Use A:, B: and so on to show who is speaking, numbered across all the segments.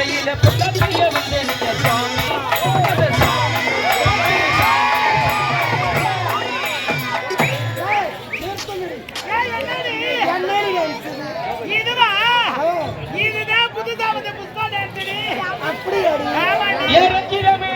A: மலையில புத்தகைய வந்து நீங்க சுவாமி
B: இதுதான் புதுசாக புஷ்பா அப்படி
A: இறக்கிறமே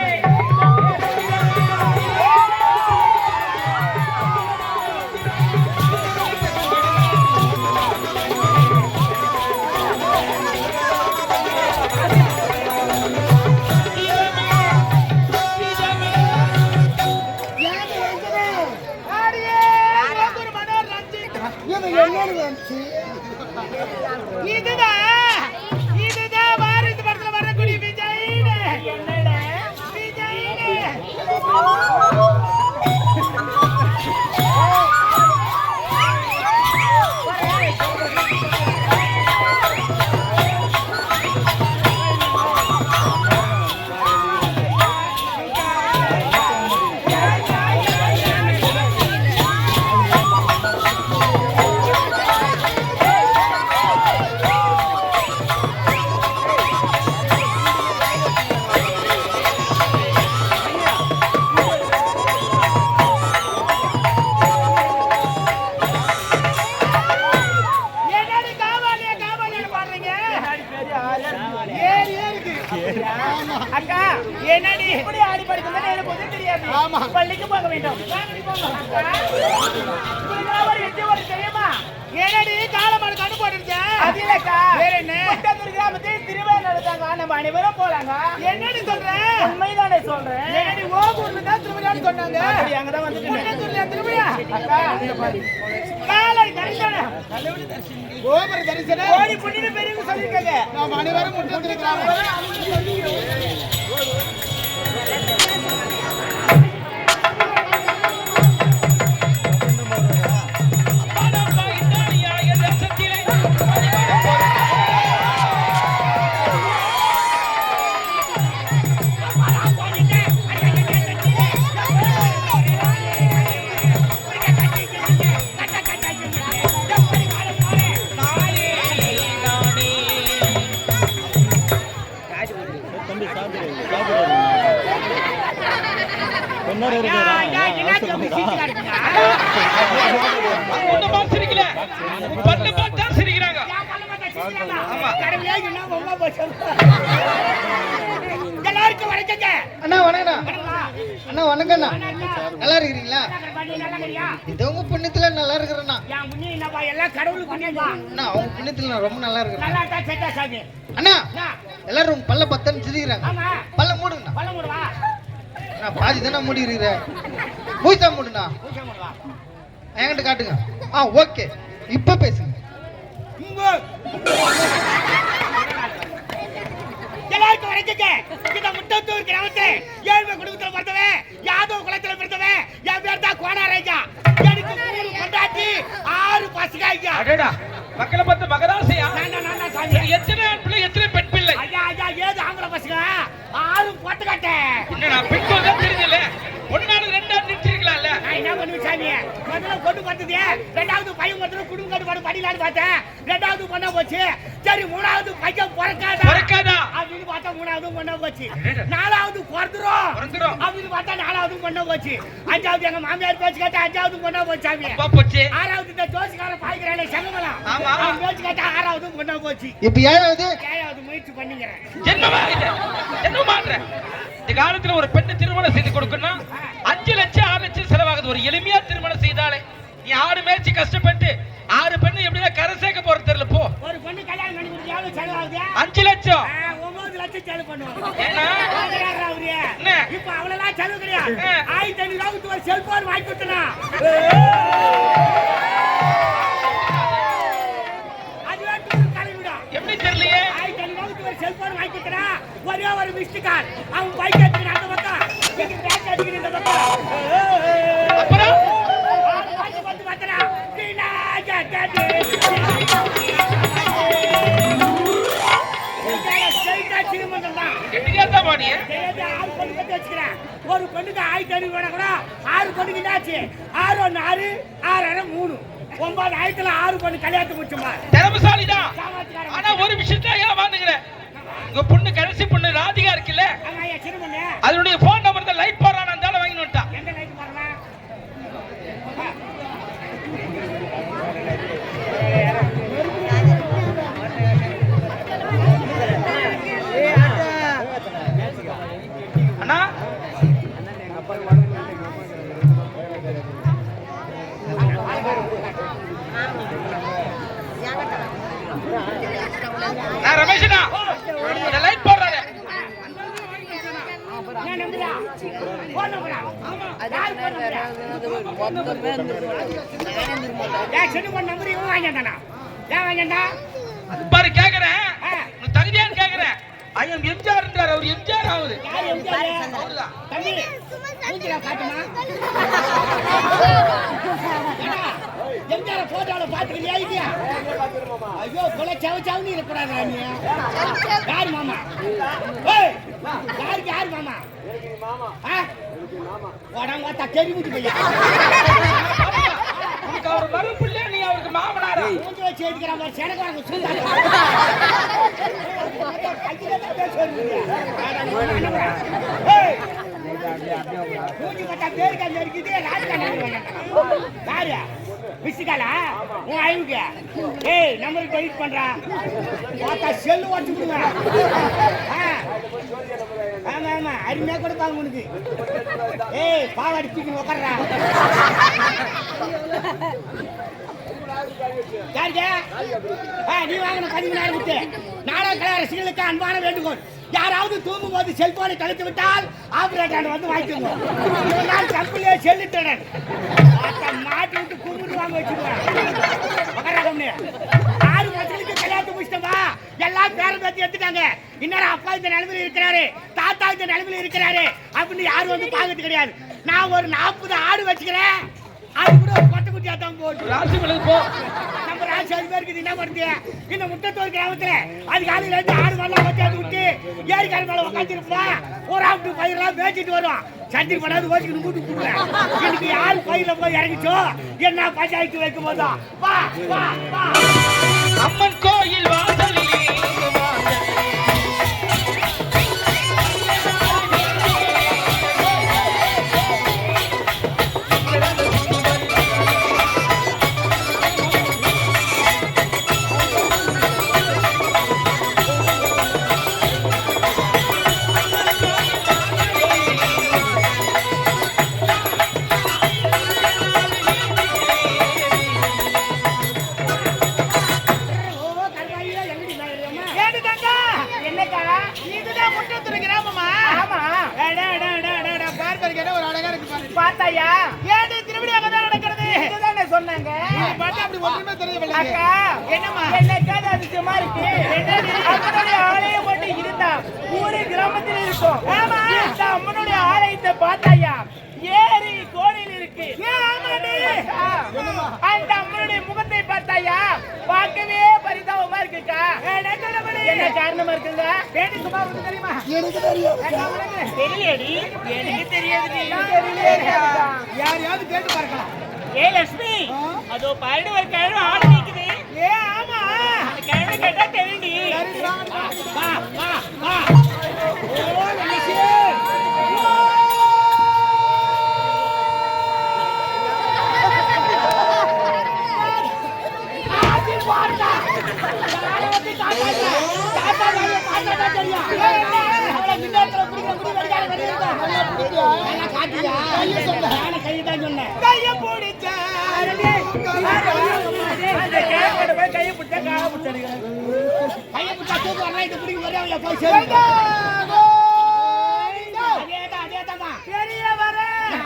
B: இதுதான் வாரிசு படத்துல வரக்கூடிய விஜய் அக்கா என்னடி இப்படி ஆடி படிக்கிறது எனக்கு ஒன்றும் தெரியாது. ஆமா பள்ளிக்கு போக வேண்டும். ஒரு தெரியுமா என்னடி காலமான கண்ணு போட்டுருக்க அது இல்லக்கா வேற என்ன பக்கத்து கிராமத்தில் திருவிழா நடத்தாங்க நம்ம அனைவரும் போலாங்க. என்னடி சொல்றேன் உண்மைதானே சொல்றேன். என்னடி ஓகூர்ல தான் திருவிழான்னு சொன்னாங்க. அங்கதான் வந்து திருவிழா அக்கா காலை தரிசனம் கோபுர தரிசனம் கோடி புண்ணிய பெரியவங்க சொல்லிருக்காங்க. நாம் அனைவரும் முட்டத்திருக்கிறோம். நல்லா இருக்கிறீங்களா? உங்க புண்ணியத்துல நல்லா இருக்கிறேன்னா அவங்க புண்ணியத்துல நான் ரொம்ப நல்லா இருக்கிறேன். அண்ணா எல்லாரும் பல்ல பத்தன்னு சிரிக்கிறாங்க. பல்ல மூடுங்கண்ணா. நான் பாதி தானே மூடி இருக்கிறேன். பூஜா மூடுண்ணா என்கிட்ட காட்டுங்க. ஓகே இப்ப பேசுங்க. எல்லாருக்கும் வணக்கங்க. இந்த முட்டத்தூர் கிராமத்தை ஏழ்மை குடும்பத்தில் பிறந்தவன் யாதவ குலத்தில் பிறந்தவன் என் பேர் தான் கோனாரையா. எனக்கு 3 கொண்டாட்டி 6 பசங்க ஐயா.
A: அடடா மக்களை பார்த்து மகராசையா?
B: நான் சாமி
A: எத்தனை பிள்ளை எத்தனை பெண் பிள்ளை?
B: ஐயா ஏது ஆம்பளை பசங்க 6 போட்டு காட்டேன்.
A: என்னடா பெண் போதா தெரியல. ஒன்னால ரெண்டாவது நிறுத்திருக்கலாம்ல.
B: நான் என்ன பண்ணுவேன் சாமி? முதல்ல கொண்டு பார்த்தது, ரெண்டாவது பையன் ஒருத்தர் குடும்ப கட்டுப்பாடு படிக்கலான்னு பார்த்தேன். ரெண்டாவது பொண்ணா போச்சு. சரி மூணாவது பையன் பிறக்காதா அப்படின்னு பார்த்தா மூணாவது பொண்ணா போச்சு. நாலாவது பிறந்துரும் அப்படின்னு பார்த்தா நாலாவது பொண்ணா போச்சு. அஞ்சாவது எங்க மாமியார் பேச்சு கேட்டா அஞ்சாவது பொண்ணா போச்சு சாமி. ஆறாவது இந்த ஜோசிக்கார பாய்க்கிறானே செங்கமலம் அவன் பேச்சு கேட்டா ஆறாவது பொண்ணா போச்சு. இப்ப ஏழாவது முயற்சி பண்ணிக்கிறேன்.
A: என்ன மாற்றேன்? இந்த காலத்துல ஒரு பெண்ணு திருமணம் செய்து கொடுக்கணும் 5 லட்சம் 6 லட்சம் செலவாகுது. ஒரு எளிமையா திருமணம் செய்தாலே நீ 6 மேய்ச்சி கஷ்டப்பட்டு 6 பெண்ணு எப்படின்னா கரை சேர்க்க போற தெரியல. போ
B: ஒரு பொண்ணு கல்யாணம் பண்ணி கொடுத்து எவ்வளவு செலவாகுது?
A: 5 லட்சம்
B: 9 லட்சம் செலவு பண்ணுவோம்.
A: என்ன
B: இப்ப அவ்வளவு செலவு கிடையாது. 1500 ரூபாய்க்கு ஒரு செல்போன் வாங்கி கொடுத்தனா அது வேணும் கலைவிடா. எப்படி தெரியலையே? 1500 ரூபாய்க்கு ஒரு செல்போன் வாங்கி கொடுத்தனா ஒரே ஒரு மிஸ்டு கால் அவன் பைக் எடுத்துக்கிற அந்த பக்கம் நீங்க பேக் எடுத்துக்கிற இந்த பக்கம் அப்புறம் வாங்கி வந்து பார்த்தனா நீனா ஜாடி ஒரு பொண்ணுக்கு 1500 வேணா கூட 6 பொண்ணுக்கு என்னாச்சு? 6 1 6 6 3 9 6 பொண்ணு கல்யாணத்தை முடிச்சுமா.
A: திறமசாலிதான். ஆனா ஒரு விஷயத்தை ஏன் வாங்குறேன்? உங்க பொண்ணு நான் ரமேஷனா அந்த லைட் போடுறாரு
B: நான் நம்புறா போன் நம்புறா யார் போன் நம்புறா செடி போன் நம்பர் இவன் வாங்கிட்டானா ஏன் வாங்கிட்டா
A: பாரு கேக்குறேன் உனக்கு தகுதியான்னு கேக்குறேன் ஐயம் எம்ஜிஆர் அவர் எம்ஜிஆர் ஆகுது
B: யார் எம்ஜிஆர் தம்பி மூஞ்சில காட்டுமா எம்ஜிஆர் போட்டோல பாத்துக்கிறியா இல்லையா ஐயோ கொலை சவச்சாவுன்னு இருக்கக்கூடாது நீ யார் மாமா யாருக்கு யார் மாமா உடம்பு தெரிவிட்டு போய்யா
A: உனக்கு அவர் மறுப்புள்ள நீ அவருக்கு மாமனாரா
B: மூஞ்சி வச்சு எடுக்கிற மாதிரி செனக்கு சொல்லுங்க மூஞ்சி பார்த்தா பேருக்கு அந்த இருக்குது யாரு பிசிக்காலா உன் அழிவுக்கு ஏய் நம்பர் டெலிட் பண்றா பார்த்தா செல்லு வச்சு விடுவேன் ஆமா ஆமா அருமையா கொடுப்பாங்க உனக்கு ஏய் பாவாடி தூக்கி உட்கார்றா நீ வாங்கின 10,000 விட்டு நாடக கலை ரசிகர்களுக்கு அன்பான வேண்டுகோள் யாராவது தூங்கும் போது செல்போனை கழித்து விட்டால் ஆபரேட்டர் வந்து வாங்கிக்கோங்க நான் கம்பிலே செல்லிட்டேன் மாட்டி விட்டு கும்பிட்டு வாங்க வச்சுருவேன் 6 பசங்களுக்கு கல்யாணத்தை முடிச்சிட்டோமா எல்லாம் பேரம் பேத்தி எடுத்துட்டாங்க இன்னும் அப்பா இந்த நிலைமையில இருக்கிறாரு தாத்தா இந்த நிலைமையில இருக்கிறாரு அப்படின்னு யாரும் வந்து பாக்கிறது கிடையாது நான் ஒரு 40 ஆடு வச்சுக்கிறேன் அது கூட ஒரு கொட்டை குட்டியா தான் போட்டு
A: ராசி போ
B: நம்ம ராசி 7 பேருக்கு என்ன பண்ணுது இந்த முட்டத்தூர் கிராமத்துல அது காலையில இருந்து 6 மணி வச்சாந்து விட்டு ஏரிக்கார மேல உட்காந்துருப்பா ஒரு ஆப்டு பயிரெல்லாம் மேய்ச்சிட்டு வரும் சந்திரி பண்ணாது ஓசிக்கணும் கூட்டு கூடுவேன் இன்னைக்கு யார் பயில போய் இறங்கிச்சோ என்ன பஞ்சாயத்து வைக்கும் போதா வா வா வா
A: அம்மன் கோயில் வாசலிலே
B: பாத்தாயா ஏன் திருவிழா அங்கதான் நடக்கிறது இதுதானே சொன்னாங்க பார்த்தா அப்படி ஒண்ணுமே தெரியவில்லை அக்கா என்னம்மா என்னக்காது அதிசயமா இருக்கு அம்மனுடைய ஆலயம் மட்டும் இருந்தா ஊரு கிராமத்தில் இருக்கும் ஆமா இந்த அம்மனுடைய ஆலயத்தை பாத்தாயா ஏரி கோடியில் இருக்கு அந்த அம்மனுடைய முகத்தை பார்த்தாயா பார்க்கவே பரிதாபமா இருக்குக்கா என்ன காரணமா இருக்குங்க பேட்டி சும்மா தெரியுமா எனக்கு தெரியும் தெரியலடி எனக்கு தெரியாது யாரையாவது கேட்டு பார்க்கலாம் ஏ லட்சுமி அதோ பாருங்க ஒரு கிழமை ஆடு நிக்குது ஏ ஆமா அந்த கிழமை கேட்டா தெரியுடி வா வா வா ஓ லட்சுமி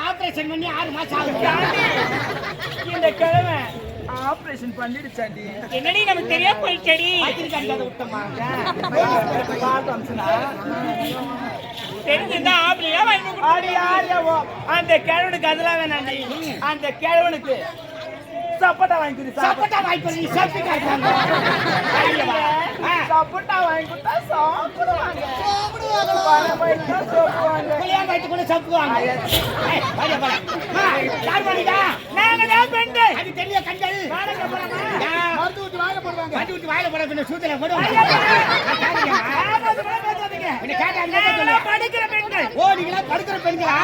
B: ஆபரேஷன் பண்ணி 6 மாசம் ஆகுது இந்த கிழமை ஆபரேஷன் பண்ணிடுச்சாடி என்னடி நமக்கு தெரியாம போயிடுச்சடி விட்டமா தெரிஞ்சிருந்தா அந்த கிழவனுக்கு அதெல்லாம் வேணாண்டி அந்த கிழவனுக்கு சப்போட்டா வாங்கி கொடு சப்போட்டா வாங்கி கொடு சப்போட்டா சப்போட்டா வாங்கி கொடுத்தா சாப்பிடுவாங்க கல்யாணம் வாங்கி கூட சாப்பிடுவாங்க யார் பண்ணிட்டா நாங்க தான் பெண்டு அது தெரிய கண்கள் மருந்து ஊத்தி வாயில போடுவாங்க மருந்து ஊத்தி வாயில போடுவாங்க சூத்துல போடுவாங்க படிக்கிற பெண்கள் ஓ நீங்களா படுக்கிற பெண்களா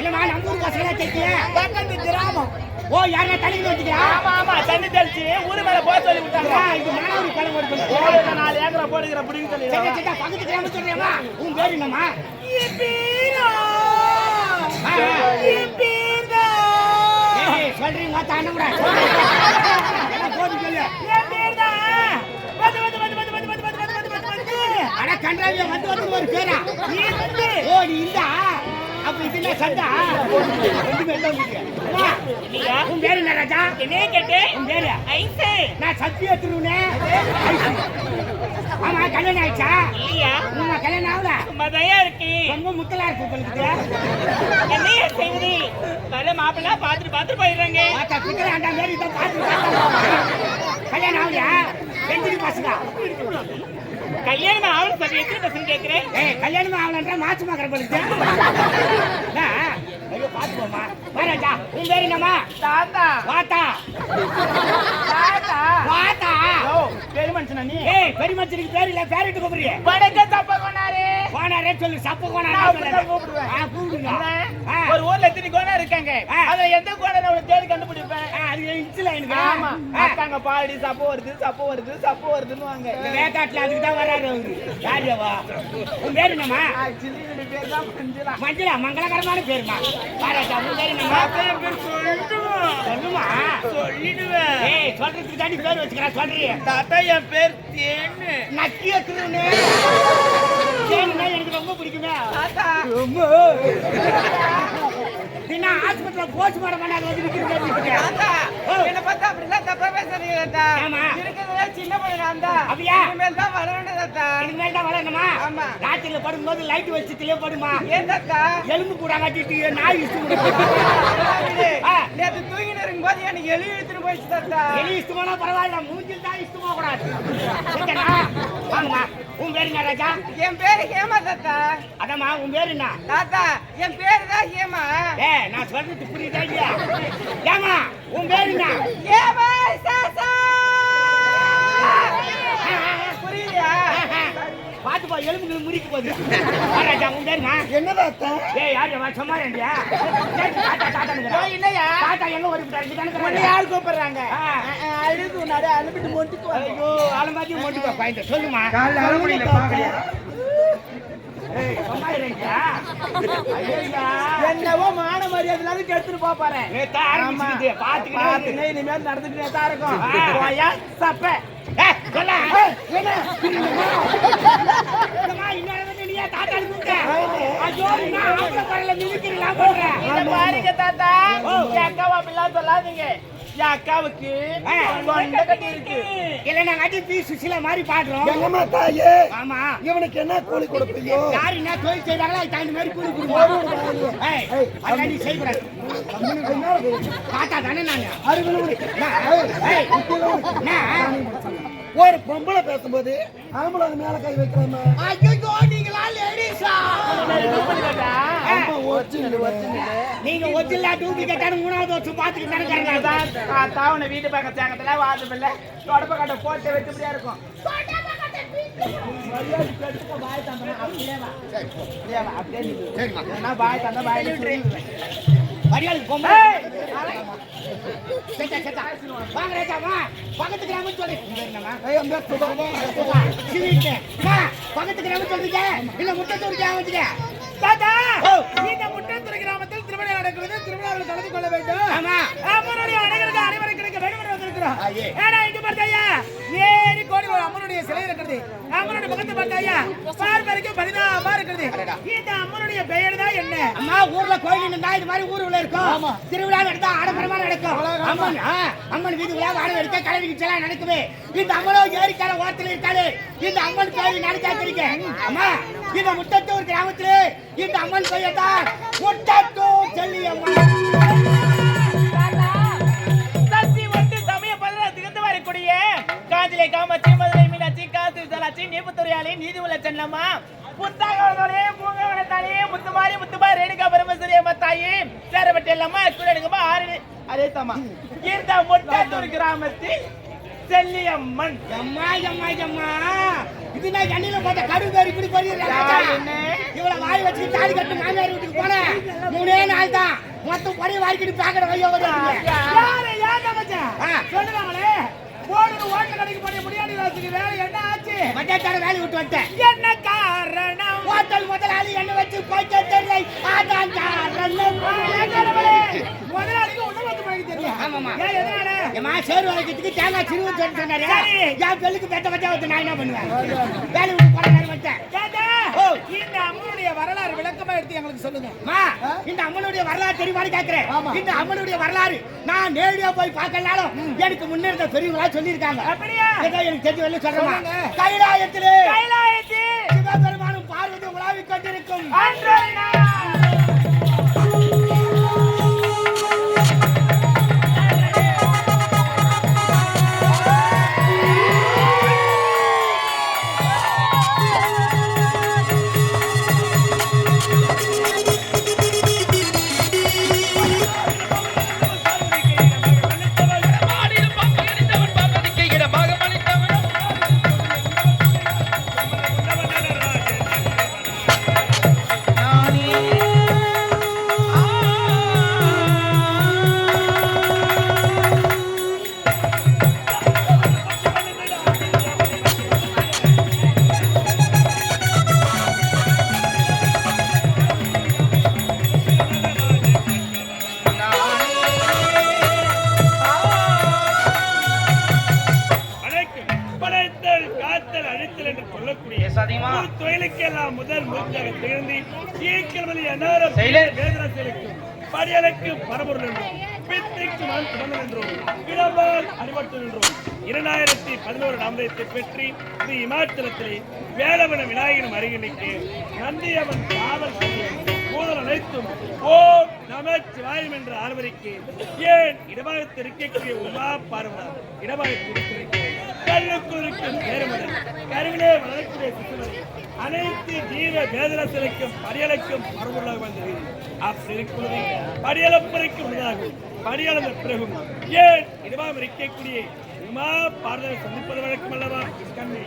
B: இல்லமா நம்ம ஊர் பசங்களா தெரிய பக்கத்து கிராமம் ஓ யாரா தண்ணி வச்சியா ஆமா ஆமா தண்ணி தெளிச்சு ஊரு மேல போய் சொல்லி விட்டாங்க இது மானவரி பழம் கொடுக்கணும் 4 ஏக்கரா போடுகிற புடிங்க சொல்லி சரி பக்கத்து கிராமம் சொல்றியமா உன் பேர் என்னமா ஈபீரோ ஈபீரோ ஏய் சொல்றீங்க தானம்டா போடு சொல்லு அதுக்கு ஒரு பேரா ஓ நீ இந்தா அப்ப இது என்ன சண்டா ஒண்ணுமே இல்ல உங்களுக்கு உன் பேரு என்ன ராஜா
C: என்ன கேட்டே
B: உன் பேரு
C: ஐசே
B: நான் சத்திய திருவுனே ஆமா கல்யாணம் ஆயிடுச்சா
C: இல்லையா
B: உங்க கல்யாணம் ஆகல
C: மதையா இருக்கு
B: ரொம்ப முத்தலா இருக்கு உங்களுக்கு
C: என்ன செய்வது வர மாப்பிள்ளை பாத்துட்டு போயிடுறாங்க
B: பார்த்தா பிக்கல ஆண்டா மாரி இதை பார்த்து கல்யாணம் ஆகலையா எந்திரி பசங்க
C: கல்யாணம் ஆவல பத்தி எத்தனை பசங்க கேக்குறேன்
B: ஏய் கல்யாணம் ஆகலன்ற மாச்சு மாக்கற போலுது ஐயோ பாத்துக்கோமா வரடா உன் பேரு என்னம்மா
C: தாத்தா
B: வாத்தா
C: தாத்தா
B: வாத்தா
C: ஓ பெரிய மனுஷனா நீ
B: ஏய் பெரிய மனுஷனுக்கு பேர் இல்ல பேரிட்டு கூப்பிடுறியே
C: வடக்க தப்ப கொண்டாரே
B: கோனாரே சொல்லு சப்ப கோனாரே
C: நான் அப்படிதான் கூப்பிடுவேன்.
B: கூப்பிடுங்க
C: ஒரு ஊர்ல எத்தனை கோணம் இருக்காங்க அதுல எந்த கோணம் நான் தேடி கண்டுபிடிப்பேன்
B: அது இன்ச்சுல எனக்கு
C: ஆமா அக்காங்க பாடி சப்போ வருதுன்னு வாங்க
B: வேகாட்ல அதுக்கு தான் வராரு அவரு யாரியவா உன் பேரு என்னம்மா
C: சின்ன பேர் தான் மஞ்சளா
B: மஞ்சளா மங்களகரமான பேருமா பாராட்டா உன் பேரு என்னம்மா சொல்லுமா
C: சொல்லிடுவேன்
B: ஏய் சொல்றதுக்கு தாண்டி பேர் வச்சுக்கிறா சொல்றியே
C: தாத்தா என் பேர் தேன்னு
B: நக்கிய திருவுனே தேனுனா எனக்கு ரொம்ப பிடிக்குமே
C: தாத்தா
B: என்ன ஆஸ்பத்திரியில போஸ்ட்மார்ட்டம் பண்ணாத வந்து நிக்கிறீங்க
C: தாத்தா என்ன பார்த்தா அப்படிலாம் தப்பா பேசுறீங்க தாத்தா
B: ஆமா.
C: இருக்கிறதே சின்ன பையன் நான் தான்
B: அப்படியா?
C: இனிமேல் தான் வளரணும் தாத்தா
B: இதுக்கு மேல தான் வரணுமா
C: ஆமா.
B: ராத்திரில படுக்கும்போது லைட் வச்சுட்டுலே படுமா
C: ஏன் தாத்தா
B: எலும்பு கூட காட்டிட்டு நாய் இஷ்டம்
C: நேற்று தூங்கிட்டு இருக்கும்போது எனக்கு எலி இழுத்துட்டு போயிடுச்சு தாத்தா
B: எலி இஷ்டமானா பரவாயில்ல மூஞ்சில் தான் இஷ்டமா கூடாது சரிங்களா? வாங்கம்மா உன் பேரு என்ன ராஜா
C: என் பேரு ஹேமா தாத்தா
B: அதாம்மா உன் பேரு என்ன
C: தாத்தா என் பேரு தான் ஹேமா
B: நான் சொல்றது புரியுதா இல்லையா ஏமா உன் பேரு என்ன
C: ஹேமா சாசா புரியலையா
B: பாத்துப்பா எலும்புகள் முறிக்கு போகுது ராஜா உன் பேருமா
C: என்ன தாத்தா
B: யாரு சும்மா ரெண்டியா தாத்தா
C: இல்லையா
B: தாத்தா எங்க ஒரு
C: யார் கூப்பிடுறாங்க அழுது நட அனுப்பிட்டு மொட்டுக்கு
B: ஐயோ ஆலம்பாத்தி மொட்டுப்பா பாயிண்ட் சொல்லுமா
C: என்னவோ மான மரியாதை கெடுத்துட்டு போப்பாரு பாத்துக்கிட்டே இனிமேல் நடந்துக்கிட்டே தான் இருக்கும் போயா சப்ப பாருங்க தாத்தா என் அக்காவை அப்படிலாம் சொல்லாதீங்க என் அக்காவுக்கு தொண்டை கட்டி இருக்கு
B: இல்ல நாங்க சுசிலா மாதிரி பாடுறோம்
D: எங்கம்மா தாயே
B: ஆமா
D: இவனுக்கு என்ன கூலி கொடுப்பீங்க
B: யாரு என்ன தொழில் செய்யறாங்களோ அதுக்கு தகுந்த மாதிரி கூலி கொடுப்போம் அதெல்லாம் நீ செய்யக்கூடாது தாத்தா தானே நானு
D: ஒரு பொம்பளை பேசும்போது ஆம்பளை அது மேல கை வைக்கிறாம
B: ஐயோ நீங்களா லேடிஸா நீங்க ஒரிஜினலா டூப்ளிகேட்டான மூணாவது வருஷம் பாத்துக்கிட்டு தானே
C: தாவணை வீட்டு பக்கம் சேங்கத்துல வாசம் இல்ல தொடப்ப கட்ட போட்டு வச்சுபடியா இருக்கும் பாய் தந்த பாய்
B: மரியாதை பொம்பளை வாங்க ராஜா வா பக்கத்து கிராமம் சொல்லி பக்கத்து கிராமம் சொல்றீங்க இல்ல முட்டத்தூர் கிராமத்துக்கு தாத்தா இந்த முட்டத்தூர் கிராமத்தில் திருவிழா நடக்கிறது திருவிழாவில் கலந்து கொள்ள வேண்டும் ஆமா அம்மனுடைய அனைவருக்கு அனைவரும் கிடைக்க வேண்டும் என்று வந்திருக்கிறோம் ஏன்னா இங்க பார்த்தாயா ஏறி கோடி அம்மனுடைய சிலை இருக்கிறது அம்மனுடைய முகத்தை பார்த்தாயா பார்ப்பதற்கு 16 இருக்கிறது இந்த அம்மனுடைய பெயர் தான் என்ன அம்மா ஊர்ல கோயில் இருந்தா இது மாதிரி ஊருக்குள்ள இருக்கும் திருவிழா நடந்தா ஆடம்பரமா நடக்கும் அம்மன் அம்மன் வீதி விழா வாழ எடுக்க கலை நிகழ்ச்சியெல்லாம் நடக்குது இந்த அம்மனோ ஏரிக்கால ஓரத்தில் இருக்காது இந்த அம்மன் கோயில் நடக்காத்திருக்க அம்மா இந்த முட்டத்தூர் கிராமத்திலே இந்த அம்மன் கோயில் தான் முட்டத்தூர் செல்லியம்மா
C: சக்தி வந்து சமய பதினத்துக்கு வரக்கூடிய காஞ்சிலை காமாட்சி மதுரை மீனாட்சி காசி விசாலாட்சி நீபத்துறையாளி நீதி உள்ள சென்னம்மா புத்தாகவனே பூங்கவனத்தாலே முத்துமாரி ரேணுகா பரமேஸ்வரி அம்மா தாயி சேரப்பட்டி எல்லாமா எடுங்கம்மா அரே தம்மா இந்த முட்டத்தூர் கிராமத்தில் செல்லியம்மன்
B: அம்மா அம்மா அம்மா இது நான் கண்ணில போட்ட கடுகு இப்படி போறீங்க இவ்வளவு வாய் வச்சு தாலி கட்டு மாமியார் வீட்டுக்கு போனேன் 3 நாள் தான் மொத்தம் படி வாரிக்கிட்டு பாக்கற வையோ
C: யாரே யாரே மச்சான் சொல்லுவாங்களே போடுற ஓட்ட கடைக்கு போய் முடியாடி வச்சுக்கு வேலை என்ன ஆச்சு
B: மச்சான் வேலை விட்டு வந்துட்டேன்
C: என்ன காரணம்
B: ஹோட்டல் முதலாளி என்ன வச்சு போய்க்க தெரியல அதான் காரணம்
C: முதலாளிக்கு உணவு வந்து போய் தெரியும்
B: ஆமாமா
C: ஏன் எதனால
B: ஏமா சேரு வளைக்கிறதுக்கு தேங்காய் சிறுவன் சொன்னாரு என் பெல்லுக்கு பெட்ட வச்சா வந்து நான் என்ன பண்ணுவேன் வேலை விட்டு போற நேரம் வந்துட்டேன்
C: தாத்தா இந்த அம்மனுடைய வரலாறு விளக்கமா எடுத்து எங்களுக்கு சொல்லுங்க.
B: அம்மா, இந்த அம்மனுடைய வரலாறு தெரியுமான்னு கேக்குறேன்.
D: ஆமா.
B: இந்த அம்மனுடைய வரலாறு நான் நேரடியா போய் பார்க்கலாலும் எனக்கு முன்னே இருந்த பெரியவங்களா சொல்லியிருக்காங்க.
C: அப்படியா?
B: ஏதோ எனக்கு தெரிஞ்ச வரல சொல்றேன்.
D: சொல்லுங்க.
B: கைலாயத்திலே
C: கைலாயத்தில்
B: சிவபெருமானும் பார்வதி உலாவிக் கொண்டிருக்கும்
C: அன்றொரு நாள்
A: மாடியில் பாம்பு கடித்தவன் பார்வதிக்கு இடமாக அளித்தவன்
E: படைத்தல் காத்தல் அழித்தல் என்று சொல்லக்கூடிய
A: பேசாதீமா
E: தொழிலுக்கெல்லாம் முதல் மூர்த்தியாக திகழ்ந்து ஈக்கிழமை அன்னாரம்
A: Silence.
E: வேதரசலுக்கும் படியலுக்கும் பரபொருள் என்றும் பித்திக்கு நான் துணங்கள் என்றும் இடமால் அடிபட்டு என்றும் 2011 நாமதத்தை பெற்றி இது இமாச்சலத்திலே வேலவன விநாயகனும் அருகிலுக்கு நந்தியவன் காவல் முதல் அனைத்தும் ஓம் நமச்சிவாயம் என்ற ஆர்வரிக்கு ஏன் இடபாகத்தில் இருக்கக்கூடிய உமா பார்வதா இடபாகத்தில் இருக்கிறேன் கல்லுக்குறிக்கும் நேர்மதன் கருவிலே வளரக்கூடிய சிசுவரை அனைத்து ஜீவ வேதரசலுக்கும் படியலுக்கும் மறுபொருளாக வந்தது அப்படி இருக்கிறது படியலப்பறைக்கு உள்ளதாகும் படியளந்த பிறகும் ஏன் இடமாக இருக்கக்கூடிய உமா பார்வதை சந்திப்பது வழக்கம் அல்லவா கண்ணை